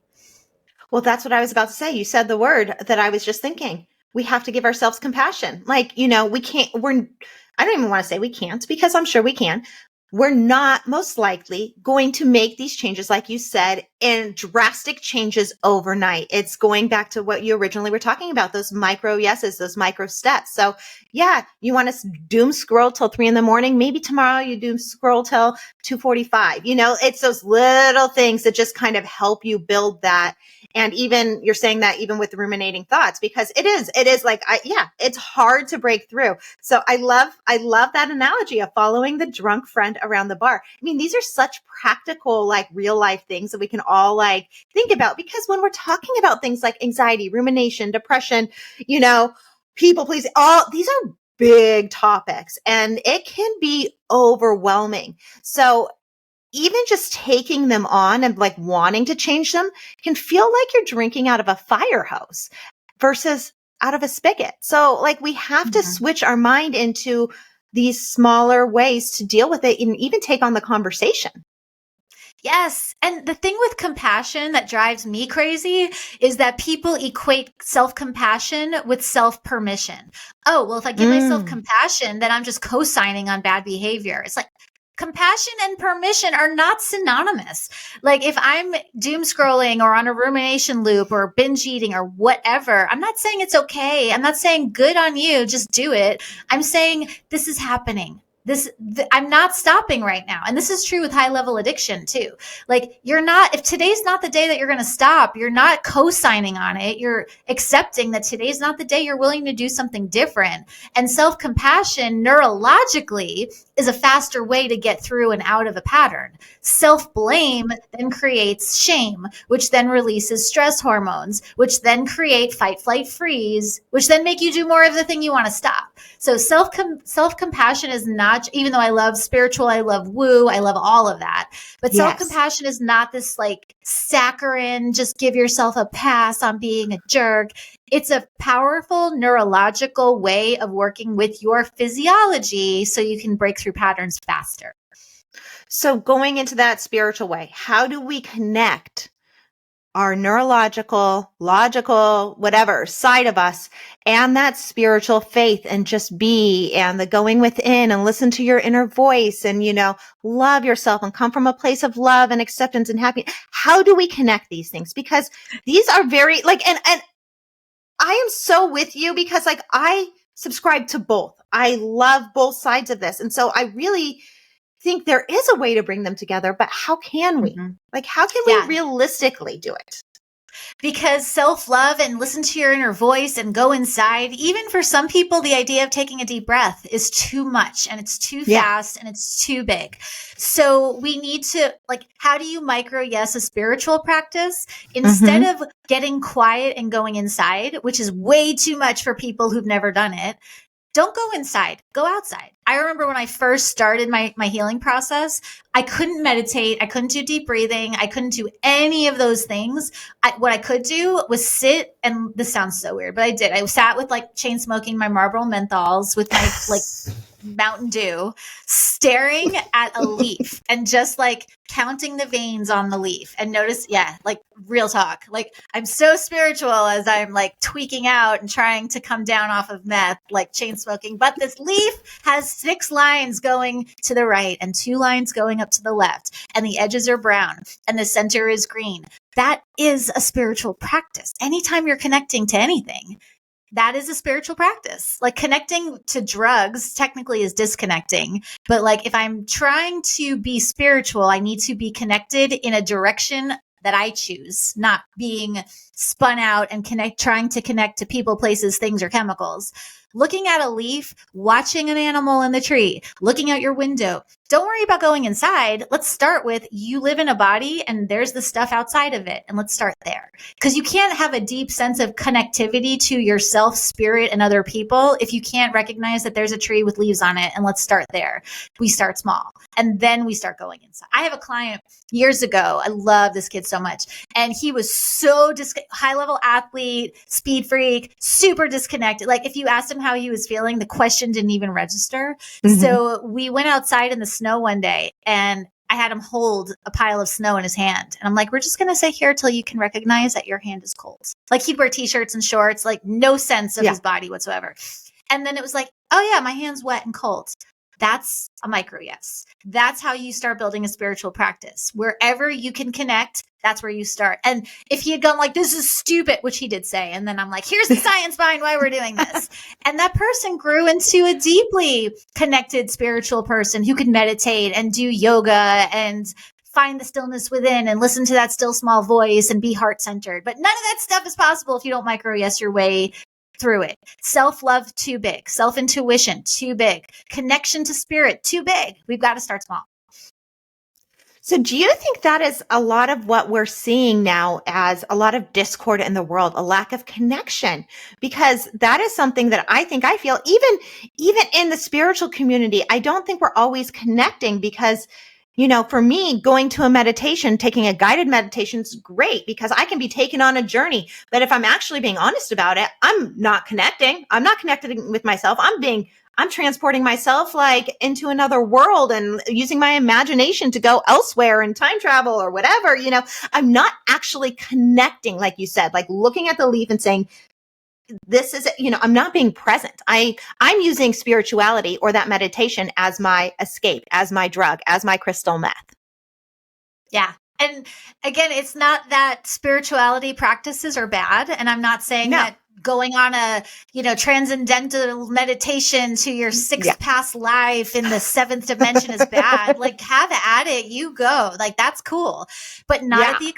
Well, that's what I was about to say. You said the word that I was just thinking. We have to give ourselves compassion. Like, I don't even want to say we can't, because I'm sure we can. We're not most likely going to make these changes, like you said, in drastic changes overnight. It's going back to what you originally were talking about, those micro yeses, those micro steps. So yeah, you want to doom scroll till 3 a.m. Maybe tomorrow you doom scroll till 2:45. It's those little things that just kind of help you build that. And even you're saying that even with the ruminating thoughts, because it is like, it's hard to break through. So I love that analogy of following the drunk friend around the bar. I mean, these are such practical, like real life things that we can all like think about, because when we're talking about things like anxiety, rumination, depression, people pleasing, all these are big topics, and it can be overwhelming. So even just taking them on and like wanting to change them can feel like you're drinking out of a fire hose versus out of a spigot. So like we have to switch our mind into these smaller ways to deal with it and even take on the conversation. Yes. And the thing with compassion that drives me crazy is that people equate self-compassion with self-permission. Oh, well, if I give myself compassion, then I'm just co-signing on bad behavior. It's like, compassion and permission are not synonymous. Like if I'm doom scrolling or on a rumination loop or binge eating or whatever, I'm not saying it's okay. I'm not saying good on you, just do it. I'm saying this is happening. I'm not stopping right now. And this is true with high level addiction too. Like if today's not the day that you're going to stop, you're not co-signing on it. You're accepting that today's not the day you're willing to do something different. And self-compassion neurologically is a faster way to get through and out of a pattern. Self-blame then creates shame, which then releases stress hormones, which then create fight, flight, freeze, which then make you do more of the thing you want to stop. So self-compassion is not, even though I love spiritual, I love woo, I love all of that. But self-compassion is not this like saccharine, just give yourself a pass on being a jerk. It's a powerful neurological way of working with your physiology so you can break through patterns faster. So going into that spiritual way, how do we connect our neurological, logical, whatever side of us and that spiritual faith and just be, and the going within and listen to your inner voice and, love yourself and come from a place of love and acceptance and happiness? How do we connect these things? Because these are very like, and I am so with you, because like I subscribe to both. I love both sides of this. And so I really think there is a way to bring them together, but how can we? Like, how can we realistically do it? Because self-love and listen to your inner voice and go inside, even for some people, the idea of taking a deep breath is too much and it's too fast and it's too big. So we need to, like, how do you micro yes a spiritual practice? Instead of getting quiet and going inside, which is way too much for people who've never done it, don't go inside, go outside. I remember when I first started my healing process, I couldn't meditate. I couldn't do deep breathing. I couldn't do any of those things. What I could do was sit, and this sounds so weird, but I did. I sat with like chain smoking my Marlboro menthols with my like Mountain Dew, staring at a leaf and just like counting the veins on the leaf and notice, like real talk. Like I'm so spiritual as I'm like tweaking out and trying to come down off of meth, like chain smoking. But this leaf has 6 lines going to the right and 2 lines going up to the left. And the edges are brown and the center is green. That is a spiritual practice. Anytime you're connecting to anything, that is a spiritual practice. Like connecting to drugs technically is disconnecting. But like if I'm trying to be spiritual, I need to be connected in a direction that I choose, not being spun out and trying to connect to people, places, things, or chemicals. Looking at a leaf, watching an animal in the tree, looking out your window. Don't worry about going inside. Let's start with you live in a body and there's the stuff outside of it. And let's start there. Because you can't have a deep sense of connectivity to yourself, spirit, and other people if you can't recognize that there's a tree with leaves on it. And let's start there. We start small and then we start going inside. I have a client years ago. I love this kid so much. And he was so high level athlete, speed freak, super disconnected. Like if you asked him how he was feeling, the question didn't even register. Mm-hmm. So we went outside in the snow one day and I had him hold a pile of snow in his hand. And I'm like, we're just going to sit here till you can recognize that your hand is cold. Like he'd wear t-shirts and shorts, like no sense of his body whatsoever. And then it was like, oh yeah, my hand's wet and cold. That's a micro yes. That's how you start building a spiritual practice. Wherever you can connect, that's where you start. And if he had gone like, this is stupid, which he did say, and then I'm like, here's the science behind why we're doing this. And that person grew into a deeply connected spiritual person who could meditate and do yoga and find the stillness within and listen to that still small voice and be heart-centered. But none of that stuff is possible if you don't micro yes your way through it. Self-love, too big. Self-intuition, too big. Connection to spirit, too big. We've got to start small. So do you think that is a lot of what we're seeing now as a lot of discord in the world, a lack of connection? Because that is something that I feel even in the spiritual community, I don't think we're always connecting because, you know, for me, going to a meditation, taking a guided meditation is great because I can be taken on a journey. But if I'm actually being honest about it, I'm not connecting. I'm not connecting with myself. I'm transporting myself like into another world and using my imagination to go elsewhere and time travel or whatever, you know, I'm not actually connecting, like you said, like looking at the leaf and saying, this is, you know, I'm not being present. I'm using spirituality or that meditation as my escape, as my drug, as my crystal meth. Yeah. And again, it's not that spirituality practices are bad. And I'm not saying that going on a, you know, transcendental meditation to your sixth past life in the seventh dimension is bad. Like have at it, you go. Like that's cool. But not at the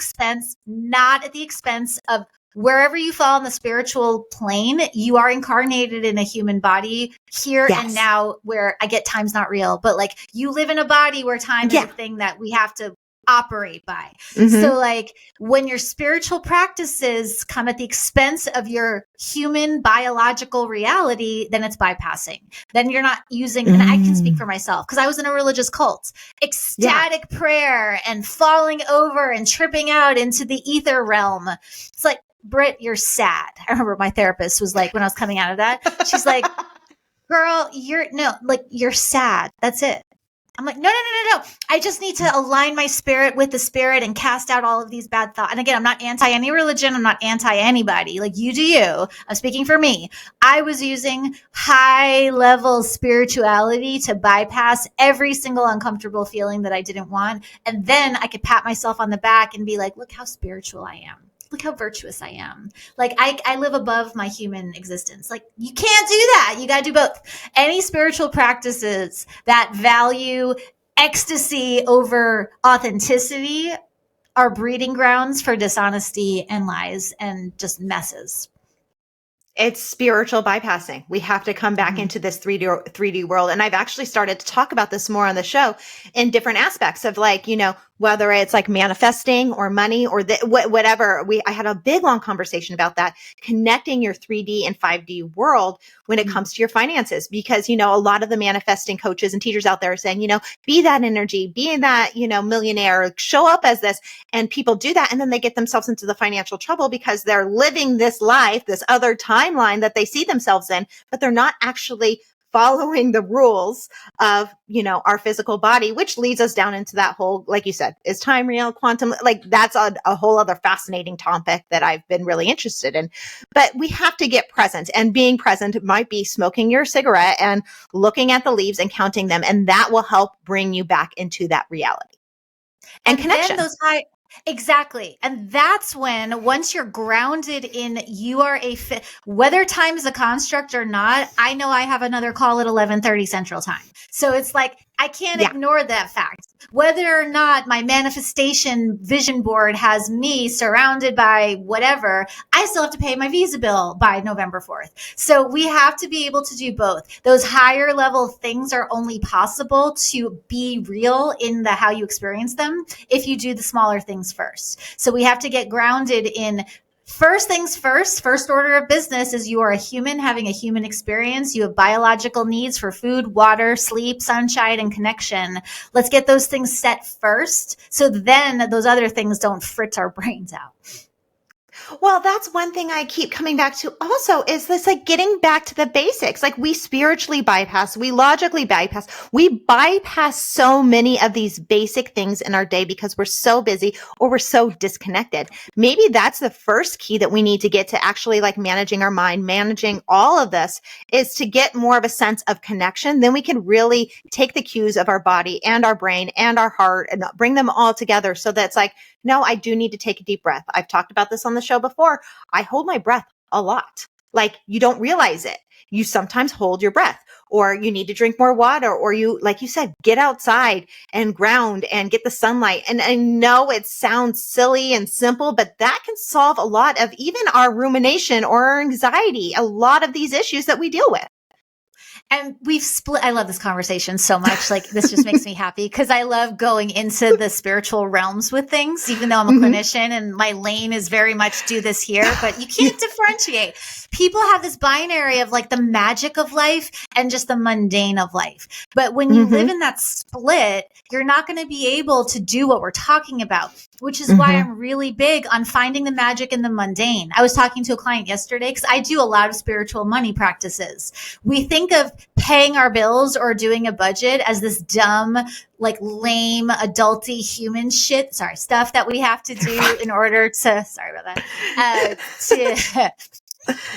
expense of wherever you fall on the spiritual plane, you are incarnated in a human body here and now, where I get time's not real, but like you live in a body where time is a thing that we have to operate by. Mm-hmm. So like when your spiritual practices come at the expense of your human biological reality, then it's bypassing. Then you're not using, and I can speak for myself because I was in a religious cult, ecstatic prayer and falling over and tripping out into the ether realm. It's like, Britt, you're sad. I remember my therapist was like, when I was coming out of that, she's like, girl, you're sad. That's it. I'm like, no. I just need to align my spirit with the spirit and cast out all of these bad thoughts. And again, I'm not anti any religion. I'm not anti anybody. Like you do you. I'm speaking for me. I was using high level spirituality to bypass every single uncomfortable feeling that I didn't want. And then I could pat myself on the back and be like, look how spiritual I am. Look how virtuous I am. Like I live above my human existence. Like you can't do that. You got to do both. Any spiritual practices that value ecstasy over authenticity are breeding grounds for dishonesty and lies and just messes. It's spiritual bypassing. We have to come back into this 3D world. And I've actually started to talk about this more on the show in different aspects of like, you know, whether it's like manifesting or money or whatever. I had a big, long conversation about that, connecting your 3D and 5D world when it comes to your finances. Because, you know, a lot of the manifesting coaches and teachers out there are saying, you know, be that energy, be that, you know, millionaire, show up as this. And people do that. And then they get themselves into the financial trouble because they're living this life, this other timeline that they see themselves in, but they're not actually following the rules of, you know, our physical body, which leads us down into that whole, like you said, is time real, quantum, like that's a whole other fascinating topic that I've been really interested in. But we have to get present, and being present might be smoking your cigarette and looking at the leaves and counting them. And that will help bring you back into that reality and connection. Exactly. And that's when, once you're grounded in, you are whether time is a construct or not, I know I have another call at 11:30 Central Time. So it's like, I can't Yeah. ignore that fact. Whether or not my manifestation vision board has me surrounded by whatever, I still have to pay my Visa bill by November 4th. So we have to be able to do both. Those higher level things are only possible to be real in the how you experience them if you do the smaller things first. So we have to get grounded in first things first order of business is you are a human having a human experience. You have biological needs for food, water, sleep, sunshine, and connection. Let's get those things set first. So then those other things don't fritz our brains out. Well, that's one thing I keep coming back to also is this like getting back to the basics. Like we spiritually bypass, we logically bypass, we bypass so many of these basic things in our day because we're so busy or we're so disconnected. Maybe that's the first key that we need to get to actually like managing our mind, managing all of this is to get more of a sense of connection. Then we can really take the cues of our body and our brain and our heart and bring them all together. So that's like, no, I do need to take a deep breath. I've talked about this on the show before. I hold my breath a lot. Like you don't realize it. You sometimes hold your breath or you need to drink more water or you, like you said, get outside and ground and get the sunlight. And I know it sounds silly and simple, but that can solve a lot of even our rumination or our anxiety, a lot of these issues that we deal with. And we've split. I love this conversation so much. Like this just makes me happy because I love going into the spiritual realms with things, even though I'm a clinician and my lane is very much do this here, but you can't differentiate. People have this binary of like the magic of life and just the mundane of life. But when you live in that split, you're not going to be able to do what we're talking about, which is why I'm really big on finding the magic in the mundane. I was talking to a client yesterday because I do a lot of spiritual money practices. We think of paying our bills or doing a budget as this dumb, like lame, adulty human stuff that we have to do in order to, sorry about that,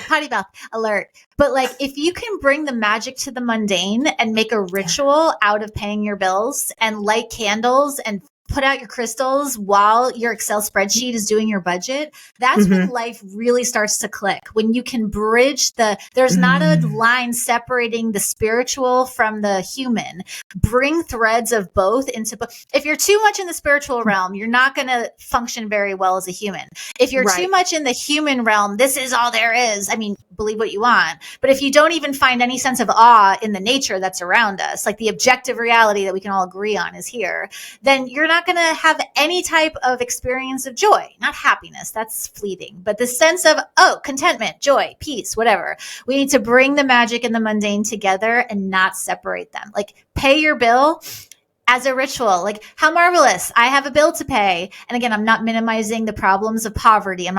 potty mouth alert. But like, if you can bring the magic to the mundane and make a ritual out of paying your bills and light candles and put out your crystals while your Excel spreadsheet is doing your budget, that's when life really starts to click. When you can bridge there's not a line separating the spiritual from the human. Bring threads of both into, if you're too much in the spiritual realm, you're not going to function very well as a human. If you're too much in the human realm, this is all there is. I mean, believe what you want. But if you don't even find any sense of awe in the nature that's around us, like the objective reality that we can all agree on is here, then you're not going to have any type of experience of joy, not happiness. That's fleeting, but the sense of, contentment, joy, peace, whatever. We need to bring the magic and the mundane together and not separate them. Like pay your bill as a ritual. Like how marvelous. I have a bill to pay. And again, I'm not minimizing the problems of poverty. I'm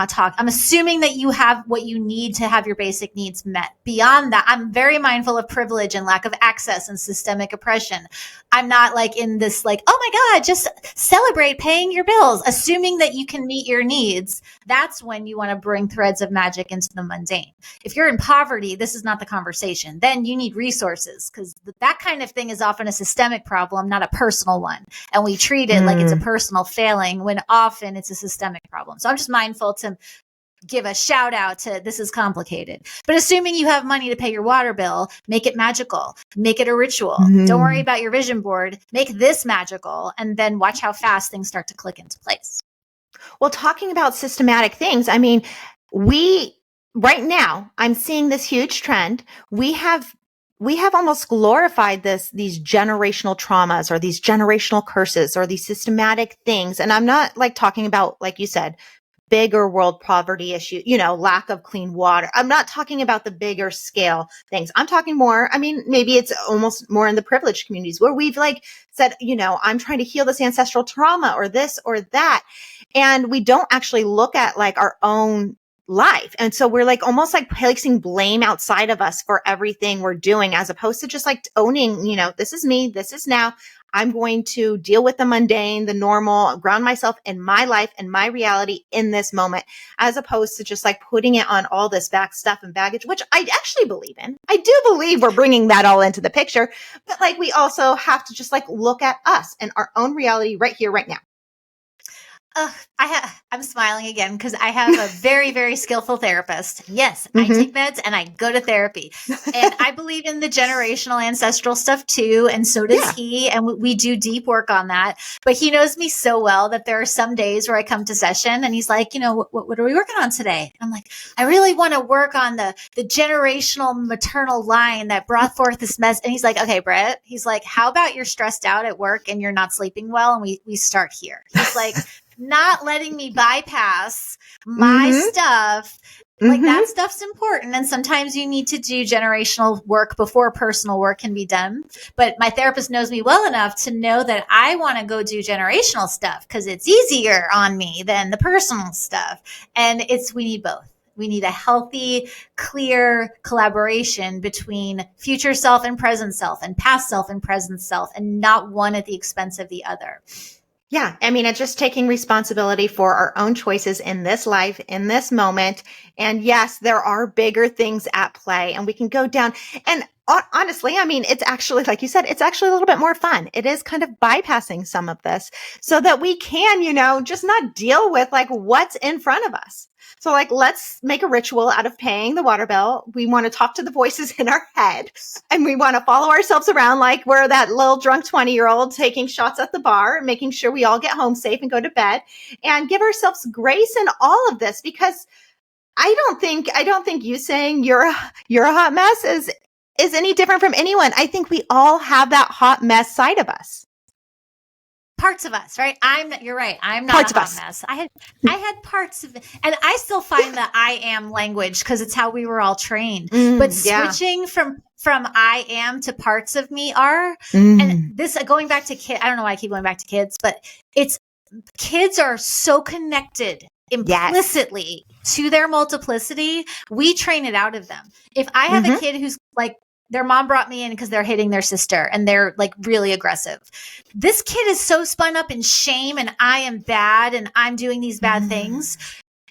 assuming that you have what you need to have your basic needs met. Beyond that, I'm very mindful of privilege and lack of access and systemic oppression. I'm not like in this like, oh my God, just celebrate paying your bills, assuming that you can meet your needs. That's when you want to bring threads of magic into the mundane. If you're in poverty, this is not the conversation. Then you need resources because that kind of thing is often a systemic problem, not a personal one. And we treat it like it's a personal failing when often it's a systemic problem. So I'm just mindful to give a shout out to this is complicated. But assuming you have money to pay your water bill, make it magical, make it a ritual. Don't worry about your vision board, make this magical, and then watch how fast things start to click into place. Well, talking about systematic things, I mean, right now, I'm seeing this huge trend. We have almost glorified these generational traumas or these generational curses or these systematic things. And I'm not like talking about, like you said, bigger world poverty issue, lack of clean water. I'm not talking about the bigger scale things. I'm talking more, maybe it's almost more in the privileged communities where we've like said, I'm trying to heal this ancestral trauma or this or that. And we don't actually look at like our own life. And so we're like almost like placing blame outside of us for everything we're doing, as opposed to just like owning, this is me, this is now. I'm going to deal with the mundane, the normal, ground myself in my life and my reality in this moment, as opposed to just like putting it on all this back stuff and baggage, which I actually believe in. I do believe we're bringing that all into the picture, but like we also have to just like look at us and our own reality right here, right now. I'm smiling again because I have a very, very skillful therapist. Yes, I take meds and I go to therapy. And I believe in the generational ancestral stuff too. And so does Yeah. he. And we do deep work on that. But he knows me so well that there are some days where I come to session and he's like, what are we working on today? And I'm like, I really want to work on the generational maternal line that brought forth this mess. And he's like, okay, Britt, he's like, how about you're stressed out at work and you're not sleeping well? And we start here. He's like, not letting me bypass my stuff. Like that stuff's important. And sometimes you need to do generational work before personal work can be done. But my therapist knows me well enough to know that I want to go do generational stuff because it's easier on me than the personal stuff. And we need both. We need a healthy, clear collaboration between future self and present self and past self and present self, and not one at the expense of the other. Yeah. I mean, it's just taking responsibility for our own choices in this life, in this moment. And yes, there are bigger things at play, and we can go down. And honestly, I mean, it's actually, like you said, it's actually a little bit more fun. It is kind of bypassing some of this so that we can, just not deal with like what's in front of us. So like, let's make a ritual out of paying the water bill. We want to talk to the voices in our head, and we want to follow ourselves around like we're that little drunk 20-year-old taking shots at the bar, making sure we all get home safe and go to bed, and give ourselves grace in all of this. Because I don't think you saying you're a hot mess is any different from anyone. I think we all have that hot mess side of us. Parts of us, right? You're right. I'm not a hot mess. I had parts of it, and I still find the I am language because it's how we were all trained. But switching from I am to parts of me are, and this going back to kids. I don't know why I keep going back to kids, but kids are so connected implicitly to their multiplicity. We train it out of them. If I have a kid who's like, their mom brought me in because they're hitting their sister and they're like really aggressive. This kid is so spun up in shame and I am bad and I'm doing these bad things.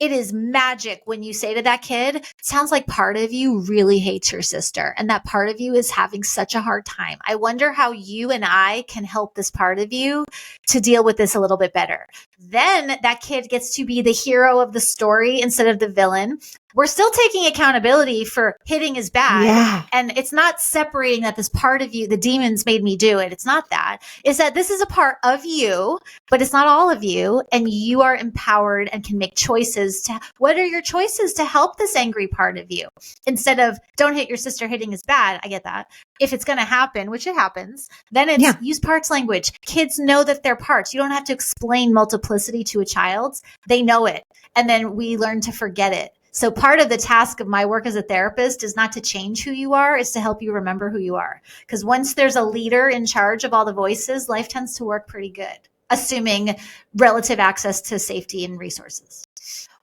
It is magic when you say to that kid, sounds like part of you really hates your sister. And that part of you is having such a hard time. I wonder how you and I can help this part of you to deal with this a little bit better. Then that kid gets to be the hero of the story instead of the villain. We're still taking accountability for hitting is bad. Yeah. And it's not separating that this part of you, the demons made me do it. It's not that. It's that this is a part of you, but it's not all of you. And you are empowered and can make choices what are your choices to help this angry part of you? Instead of don't hit your sister, hitting is bad. I get that. If it's going to happen, which it happens, then it's use parts language. Kids know that they're parts. You don't have to explain multiplicity to a child. They know it. And then we learn to forget it. So part of the task of my work as a therapist is not to change who you are, is to help you remember who you are. Because once there's a leader in charge of all the voices, life tends to work pretty good, assuming relative access to safety and resources.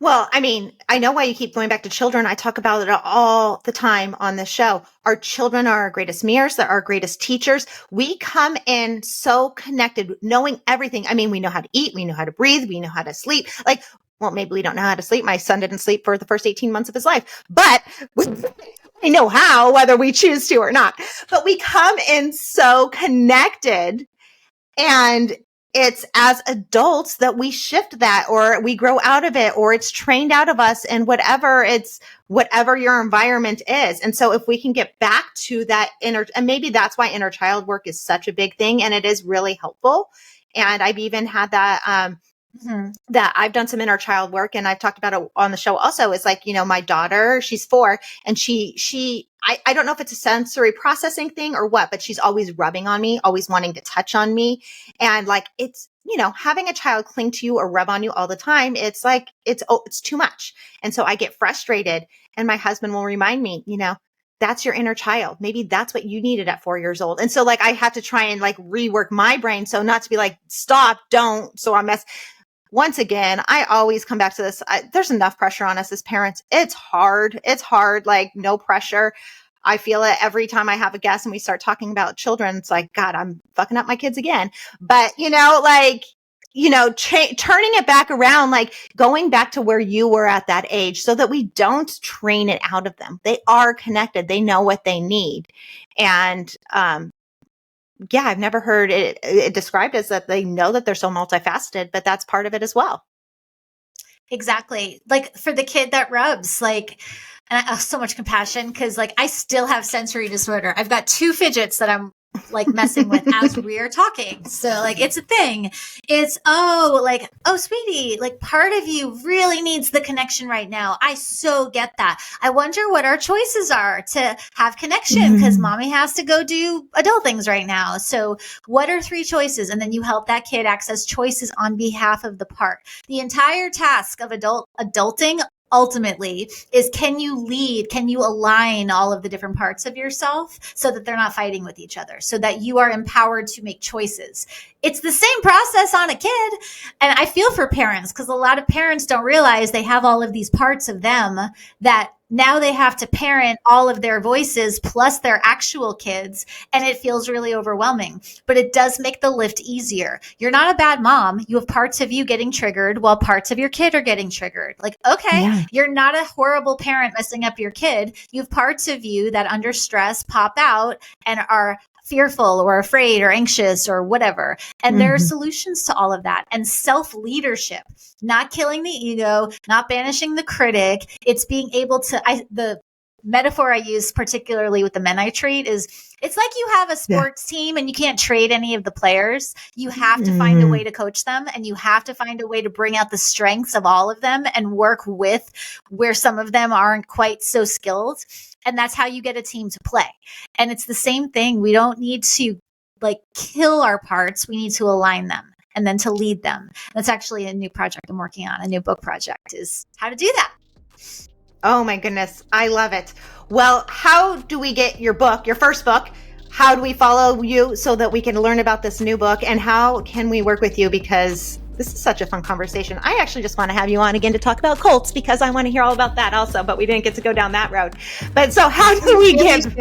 Well, I mean, I know why you keep going back to children. I talk about it all the time on this show. Our children are our greatest mirrors. They're our greatest teachers. We come in so connected, knowing everything. I mean, we know how to eat. We know how to breathe. We know how to sleep. Like, well, maybe we don't know how to sleep. My son didn't sleep for the first 18 months of his life, but we know how, whether we choose to or not. But we come in so connected, and it's as adults that we shift that, or we grow out of it, or it's trained out of us, and whatever your environment is. And so if we can get back to that and maybe that's why inner child work is such a big thing, and it is really helpful. And I've even had that, that I've done some inner child work, and I've talked about it on the show also. Is like, my daughter, she's 4, and I don't know if it's a sensory processing thing or what, but she's always rubbing on me, always wanting to touch on me. And like, it's, having a child cling to you or rub on you all the time, it's like, it's too much. And so I get frustrated, and my husband will remind me, that's your inner child. Maybe that's what you needed at 4 years old. And so like, I have to try and like rework my brain. So not to be like, stop, don't. So once again, I always come back to this. There's enough pressure on us as parents. It's hard. Like no pressure. I feel it every time I have a guest and we start talking about children. It's like, God, I'm fucking up my kids again. But turning it back around, like going back to where you were at that age so that we don't train it out of them. They are connected. They know what they need. And, yeah, I've never heard it described as that they know that they're so multifaceted, but that's part of it as well. Exactly. Like for the kid that rubs, like, and I have so much compassion because like I still have sensory disorder. I've got 2 fidgets that I'm like messing with as we're talking. So like it's a thing. It's like, oh sweetie, like part of you really needs the connection right now. I so get that. I wonder what our choices are to have connection because mommy has to go do adult things right now. So what are 3 choices? And then you help that kid access choices on behalf of the part. The entire task of adulting ultimately is, can you lead, can you align all of the different parts of yourself so that they're not fighting with each other, so that you are empowered to make choices. It's the same process on a kid. And I feel for parents because a lot of parents don't realize they have all of these parts of them that now they have to parent all of their voices plus their actual kids. And it feels really overwhelming, but it does make the lift easier. You're not a bad mom. You have parts of you getting triggered while parts of your kid are getting triggered. Like, okay, You're not a horrible parent messing up your kid. You have parts of you that under stress pop out and are fearful or afraid or anxious or whatever. And there are solutions to all of that. And self-leadership, not killing the ego, not banishing the critic. It's being able to, the metaphor I use particularly with the men I treat is, it's like you have a sports team and you can't trade any of the players. You have to find a way to coach them, and you have to find a way to bring out the strengths of all of them and work with where some of them aren't quite so skilled. And that's how you get a team to play. And it's the same thing. We don't need to like kill our parts. We need to align them and then to lead them. That's actually a new project I'm working on. A new book project is how to do that. Oh my goodness. I love it. Well, how do we get your book, your first book? How do we follow you so that we can learn about this new book? And how can we work with you? Because this is such a fun conversation. I actually just want to have you on again to talk about cults because I want to hear all about that also, but we didn't get to go down that road. But so how do we give?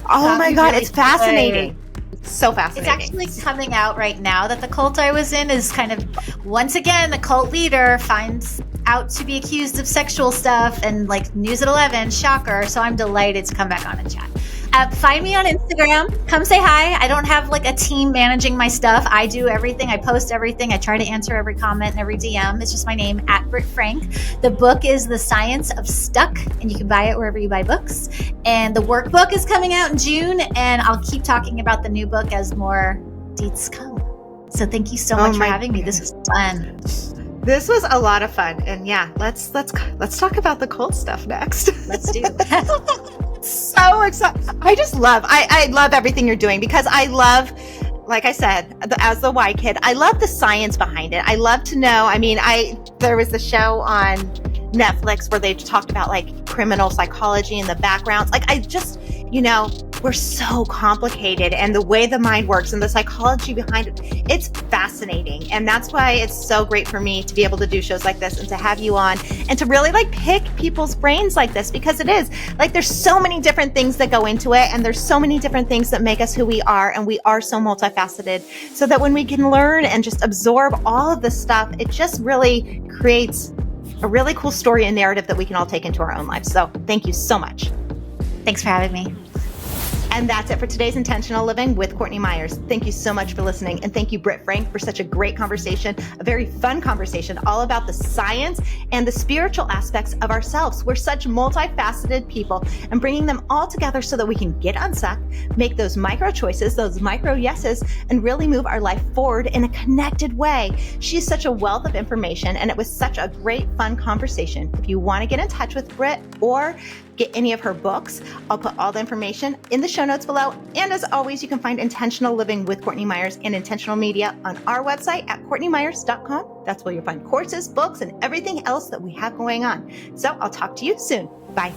Oh my God, it's fascinating. So fascinating. It's actually coming out right now that the cult I was in is kind of, once again, the cult leader finds out to be accused of sexual stuff and like news at 11, shocker. So I'm delighted to come back on and chat. Find me on Instagram. Come say hi. I don't have like a team managing my stuff. I do everything. I post everything. I try to answer every comment and every DM. It's just my name, @Britt Frank. The book is The Science of Stuck, and you can buy it wherever you buy books. And the workbook is coming out in June, and I'll keep talking about the new book as more deets come. So thank you so much for having me. This was fun. This was a lot of fun. And yeah, let's talk about the cult stuff next. Let's do. So excited. I love everything you're doing because I love, like I said, as the Y kid, I love the science behind it. I love to know. I mean, there was a show on Netflix where they talked about like criminal psychology and the backgrounds. Like we're so complicated, and the way the mind works and the psychology behind it, it's fascinating. And that's why it's so great for me to be able to do shows like this and to have you on and to really like pick people's brains like this, because it is like, there's so many different things that go into it, and there's so many different things that make us who we are. And we are so multifaceted, so that when we can learn and just absorb all of this stuff, it just really creates a really cool story and narrative that we can all take into our own lives. So thank you so much. Thanks for having me. And that's it for today's Intentional Living with Courtney Myers. Thank you so much for listening. And thank you, Britt Frank, for such a great conversation, a very fun conversation all about the science and the spiritual aspects of ourselves. We're such multifaceted people, and bringing them all together so that we can get unstuck, make those micro choices, those micro yeses, and really move our life forward in a connected way. She's such a wealth of information, and it was such a great, fun conversation. If you want to get in touch with Britt or get any of her books, I'll put all the information in the show notes below. And as always, you can find Intentional Living with Courtney Myers and Intentional Media on our website at CourtneyMyers.com. That's where you'll find courses, books, and everything else that we have going on. So I'll talk to you soon. Bye.